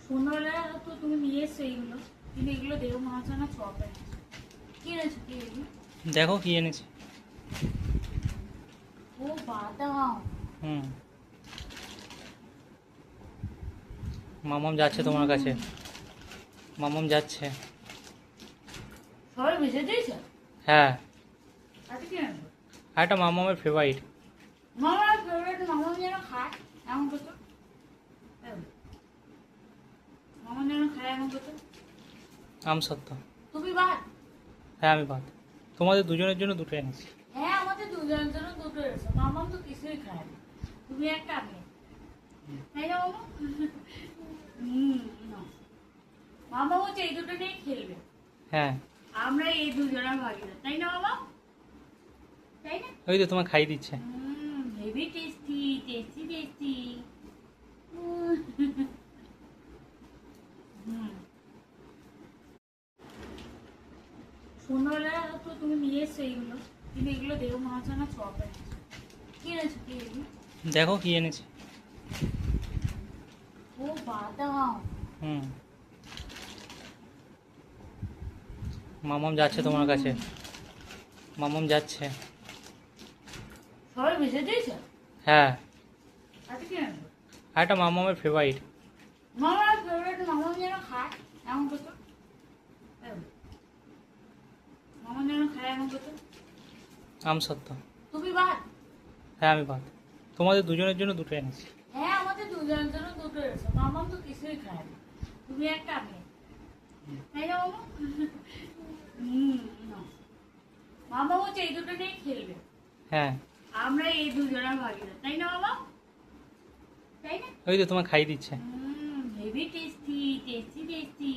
সন্ধ্যাবেলা তো তুমি নিয়ে এসছো এইগুলো, কিন্তু এগুলো দেখো মনে হচ্ছে না চপ এনেছো। কি এনেছো কি এগুলো? দেখো কি এনেছি। ও বাদাম। হুম, মামাম যাচ্ছে তোমার কাছে। মামাম যাচ্ছে। সবাই ভেজে দিয়েছো? হ্যাঁ, আজকে কি আনবো? আর একটা মামামের ফেভারিট। মামার ফেভারিট মামা যেন খায় এমন করতো। মামা যেন খায় এমন করতো। আমসত্ত্ব। তুমি বাদ। হ্যাঁ, আমি বাদ। তোমাদের দুজনের জন্য দুটো এনেছি। হ্যাঁ, আমাদের দুজনের জন্য দুটো এসো। মামাম তো কিছুই খায় না, তুমি একটা আমি একটা। তাই না মামা? না। মামা হচ্ছে এই দুটো নিয়ে খেলবে, হ্যাঁ, আমরা এই দুজনের ভাগিদার, তাই না মামা? তাই না? ওই তো তোমার খাইয়ে দিচ্ছে। Heavy tasty tasty tasty. সন্ধ্যাবেলা তো তুমি নিয়ে এসছো এইগুলো, কিন্তু এগুলো দেখো মনে হচ্ছে না চপ এনেছো। কি এনেছো কি এগুলো? দেখো কি এনেছি। ও বাদাম। হুম, মামাম যাচ্ছে তোমার কাছে। মামাম যাচ্ছে। সবাই ভেজে দিয়েছো? হ্যাঁ, আজকে কি আনবো? আর একটা মামামের ফেভারিট। মামার ফেভারিট মামা যেন খায় এমন করতো। মামা যেন খায় এমন করতো। আমসত্ত্ব। তুমি বাদ। হ্যাঁ, আমি বাদ। তোমাদের দুজনের জন্য দুটো এনেছি। হ্যাঁ, আমাদের দুজনের জন্য দুটো এসো। মামাম তো কিছুই খায় না, তুমি একটা আমি একটা। তাই না মামা? না। মামা হচ্ছে এই দুটো নিয়ে খেলবে, হ্যাঁ, আমরা এই দুজনের ভাগিদার, তাই না মামা? তাই না? ওই তো তোমার খাইয়ে দিচ্ছে। Heavy tasty tasty tasty.